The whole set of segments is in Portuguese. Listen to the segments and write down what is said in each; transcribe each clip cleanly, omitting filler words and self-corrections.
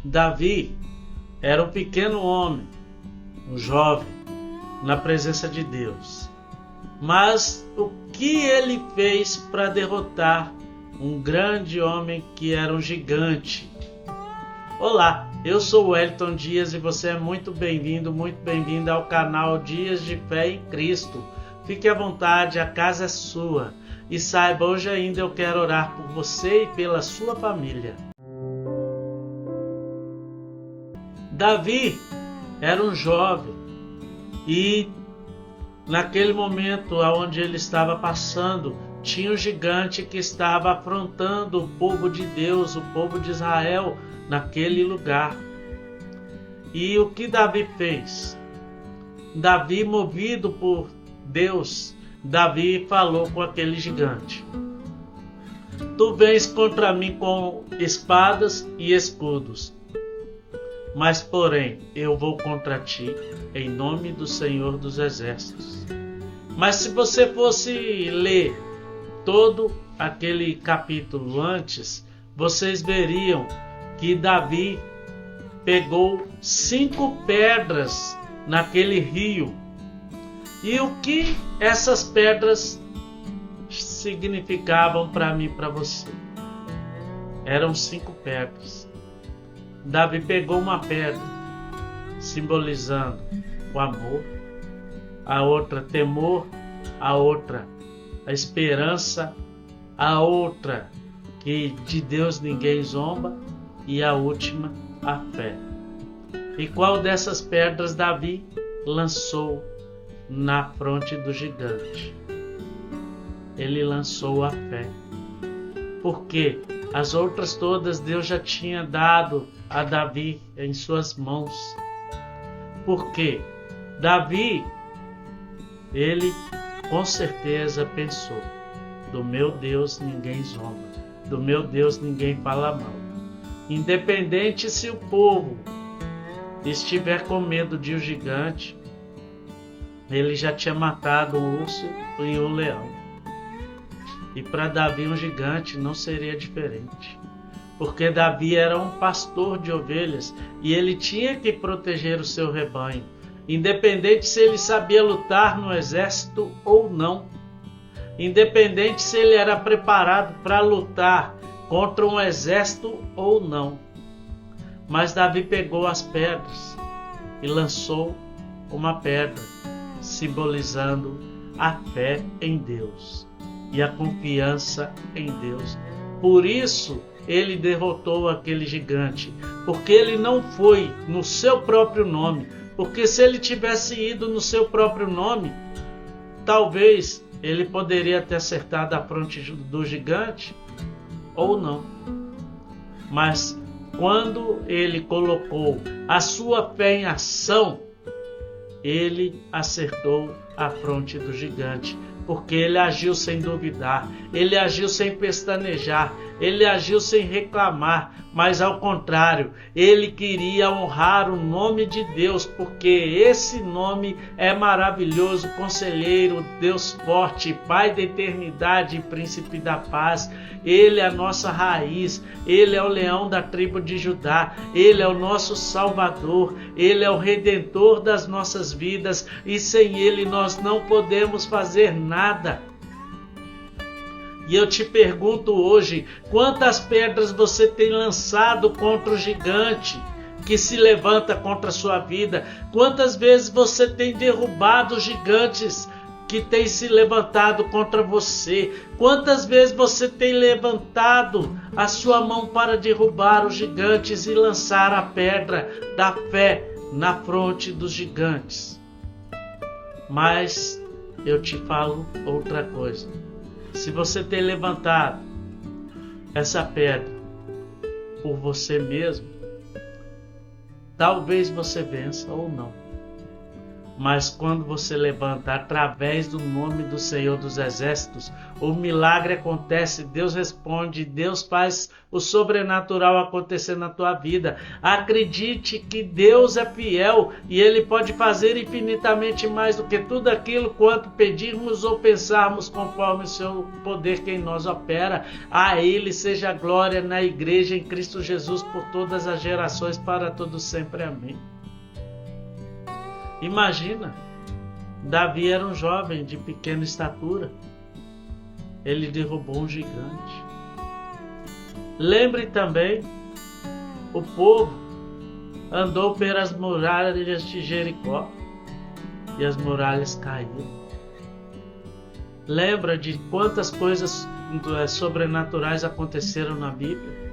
Davi era um pequeno homem, um jovem, na presença de Deus. Mas o que ele fez para derrotar um grande homem que era um gigante? Olá, eu sou o Wellington Dias e você é muito bem-vindo ao canal Dias de Fé em Cristo. Fique à vontade, a casa é sua. E saiba, hoje ainda eu quero orar por você e pela sua família. Davi era um jovem e naquele momento onde ele estava passando, tinha um gigante que estava afrontando o povo de Deus, o povo de Israel, naquele lugar. E o que Davi fez? Davi, movido por Deus, Davi falou com aquele gigante: Tu vens contra mim com espadas e escudos, mas porém eu vou contra ti em nome do Senhor dos Exércitos. Mas se você fosse ler todo aquele capítulo antes, vocês veriam que Davi pegou 5 pedras naquele rio. E o que essas pedras significavam para mim e para você? Eram 5 pedras. Davi pegou uma pedra, simbolizando o amor, a outra temor, a outra a esperança, a outra que de Deus ninguém zomba e a última a fé. E qual dessas pedras Davi lançou na fronte do gigante? Ele lançou a fé. Porque as outras todas Deus já tinha dado a Davi em suas mãos. Porque Davi, ele com certeza pensou: do meu Deus ninguém zomba, do meu Deus ninguém fala mal. Independente se o povo estiver com medo de um gigante, ele já tinha matado o urso e o leão. E para Davi um gigante não seria diferente. Porque Davi era um pastor de ovelhas e ele tinha que proteger o seu rebanho, independente se ele sabia lutar no exército ou não. Independente se ele era preparado para lutar contra um exército ou não. Mas Davi pegou as pedras e lançou uma pedra, simbolizando a fé em Deus e a confiança em Deus. Por isso ele derrotou aquele gigante, porque ele não foi no seu próprio nome. Porque se ele tivesse ido no seu próprio nome, talvez ele poderia ter acertado a fronte do gigante ou não. Mas quando ele colocou a sua fé em ação, ele acertou a fronte do gigante. Porque ele agiu sem duvidar, ele agiu sem pestanejar, ele agiu sem reclamar, mas ao contrário, ele queria honrar o nome de Deus, porque esse nome é maravilhoso: Conselheiro, Deus forte, Pai da eternidade e Príncipe da paz. Ele é a nossa raiz, ele é o leão da tribo de Judá, ele é o nosso Salvador, ele é o Redentor das nossas vidas e sem ele nós não podemos fazer nada. E eu te pergunto hoje: quantas pedras você tem lançado contra o gigante que se levanta contra a sua vida? Quantas vezes você tem derrubado os gigantes que têm se levantado contra você? Quantas vezes você tem levantado a sua mão para derrubar os gigantes e lançar a pedra da fé na fronte dos gigantes? Mas eu te falo outra coisa: se você tem levantado essa pedra por você mesmo, talvez você vença ou não. Mas quando você levanta através do nome do Senhor dos Exércitos, o milagre acontece, Deus responde, Deus faz o sobrenatural acontecer na tua vida. Acredite que Deus é fiel e Ele pode fazer infinitamente mais do que tudo aquilo quanto pedirmos ou pensarmos, conforme o seu poder que em nós opera. A Ele seja a glória na igreja em Cristo Jesus por todas as gerações, para todos sempre. Amém. Imagina, Davi era um jovem de pequena estatura. Ele derrubou um gigante. Lembre também, o povo andou pelas muralhas de Jericó e as muralhas caíram. Lembra de quantas coisas sobrenaturais aconteceram na Bíblia?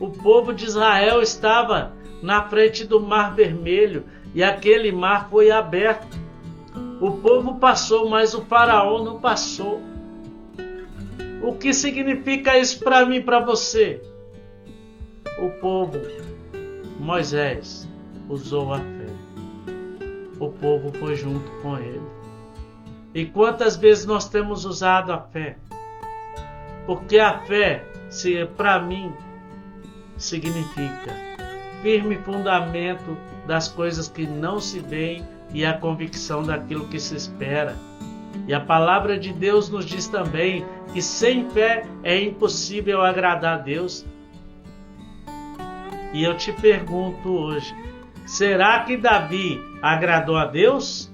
O povo de Israel estava na frente do Mar Vermelho e aquele mar foi aberto. O povo passou, mas o faraó não passou. O que significa isso para mim e para você? O povo, Moisés, usou a fé. O povo foi junto com ele. E quantas vezes nós temos usado a fé? Porque a fé, para mim, significa firme fundamento das coisas que não se veem e a convicção daquilo que se espera. E a palavra de Deus nos diz também que sem fé é impossível agradar a Deus. E eu te pergunto hoje, será que Davi agradou a Deus?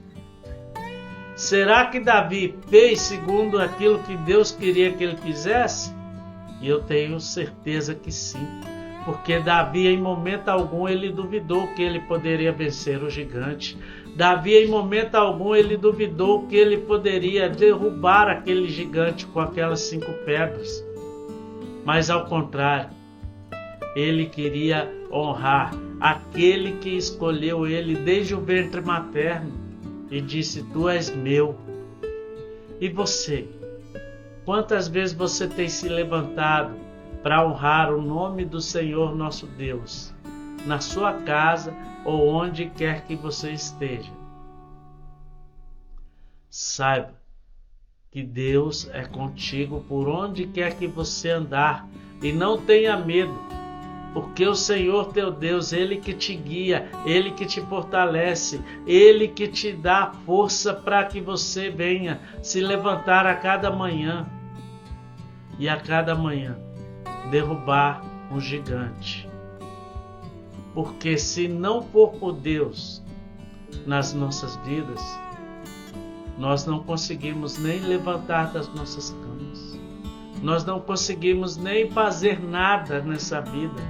Será que Davi fez segundo aquilo que Deus queria que ele fizesse? E eu tenho certeza que sim. Porque Davi, em momento algum, ele duvidou que ele poderia vencer o gigante. Davi, em momento algum, ele duvidou que ele poderia derrubar aquele gigante com aquelas 5 pedras. Mas, ao contrário, ele queria honrar aquele que escolheu ele desde o ventre materno e disse: tu és meu. E você? Quantas vezes você tem se levantado para honrar o nome do Senhor nosso Deus, na sua casa ou onde quer que você esteja? Saiba que Deus é contigo por onde quer que você andar e não tenha medo, porque o Senhor teu Deus, Ele que te guia, Ele que te fortalece, Ele que te dá força para que você venha se levantar a cada manhã e a cada manhã derrubar um gigante. Porque se não for por Deus nas nossas vidas, nós não conseguimos nem levantar das nossas camas. Nós não conseguimos nem fazer nada nessa vida.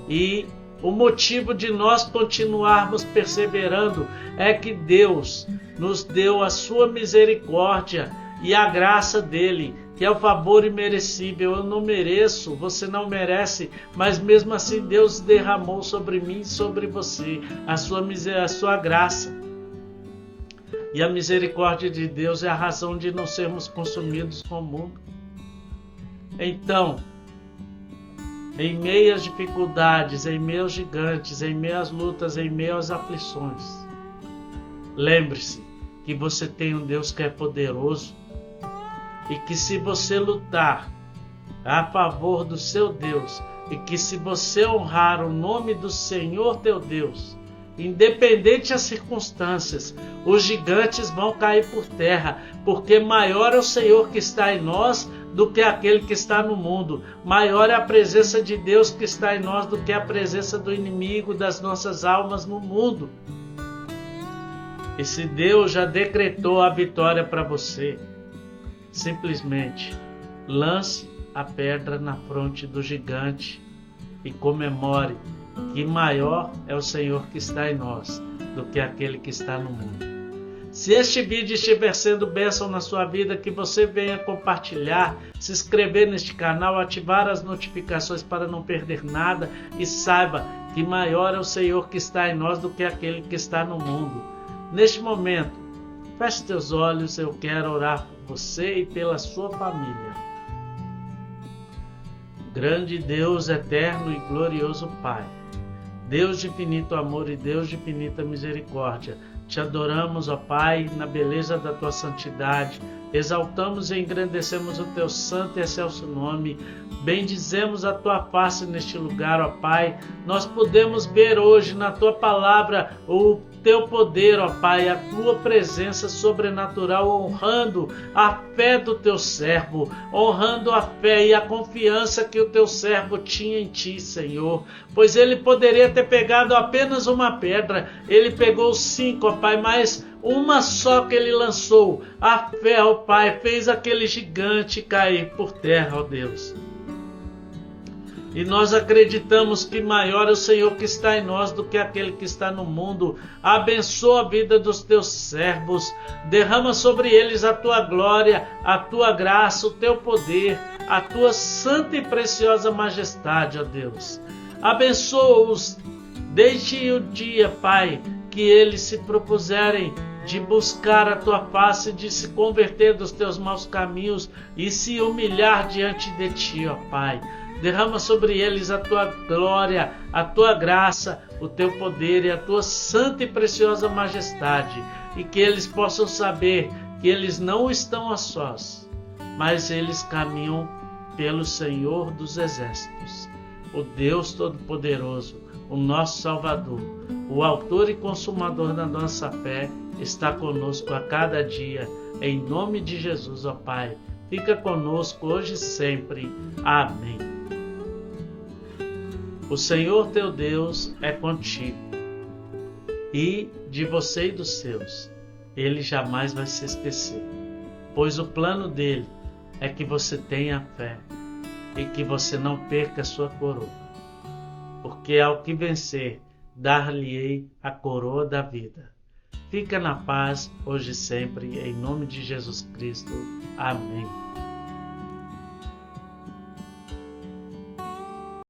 E o motivo de nós continuarmos perseverando é que Deus nos deu a sua misericórdia e a graça dele, que é o favor imerecível. Eu não mereço, você não merece, mas mesmo assim Deus derramou sobre mim e sobre você a sua graça. E a misericórdia de Deus é a razão de não sermos consumidos com o mundo. Então, em meio às dificuldades, em meio aos gigantes, em meio às lutas, em meio às aflições, lembre-se que você tem um Deus que é poderoso, e que se você lutar a favor do seu Deus, e que se você honrar o nome do Senhor teu Deus, independente das circunstâncias, os gigantes vão cair por terra, porque maior é o Senhor que está em nós do que aquele que está no mundo. Maior é a presença de Deus que está em nós do que a presença do inimigo das nossas almas no mundo. E se Deus já decretou a vitória para você, simplesmente lance a pedra na fronte do gigante e comemore que maior é o Senhor que está em nós do que aquele que está no mundo. Se este vídeo estiver sendo bênção na sua vida, que você venha compartilhar, se inscrever neste canal, ativar as notificações para não perder nada, e saiba que maior é o Senhor que está em nós do que aquele que está no mundo. Neste momento, feche teus olhos, eu quero orar por você e pela sua família. Grande Deus, eterno e glorioso Pai, Deus de infinito amor e Deus de infinita misericórdia. Te adoramos, ó Pai, na beleza da tua santidade. Exaltamos e engrandecemos o teu santo e excelso nome. Bendizemos a tua face neste lugar, ó Pai. Nós podemos ver hoje na tua palavra o teu poder, ó Pai, a tua presença sobrenatural, honrando a fé do teu servo, honrando a fé e a confiança que o teu servo tinha em ti, Senhor. Pois ele poderia ter pegado apenas uma pedra, ele pegou 5, ó Pai, mas uma só que ele lançou. A fé, ó Pai, fez aquele gigante cair por terra, ó Deus. E nós acreditamos que maior é o Senhor que está em nós do que aquele que está no mundo. Abençoa a vida dos teus servos. Derrama sobre eles a tua glória, a tua graça, o teu poder, a tua santa e preciosa majestade, ó Deus. Abençoa-os desde o dia, Pai, que eles se propuserem de buscar a tua face, de se converter dos teus maus caminhos e se humilhar diante de ti, ó Pai. Derrama sobre eles a tua glória, a tua graça, o teu poder e a tua santa e preciosa majestade, e que eles possam saber que eles não estão a sós, mas eles caminham pelo Senhor dos Exércitos, o Deus Todo-Poderoso, o nosso Salvador, o autor e consumador da nossa fé, está conosco a cada dia, em nome de Jesus, ó Pai. Fica conosco hoje e sempre. Amém. O Senhor teu Deus é contigo, e de você e dos seus, Ele jamais vai se esquecer, pois o plano dele é que você tenha fé e que você não perca a sua coroa, porque ao que vencer, dar-lhe-ei a coroa da vida. Fica na paz, hoje e sempre, em nome de Jesus Cristo. Amém.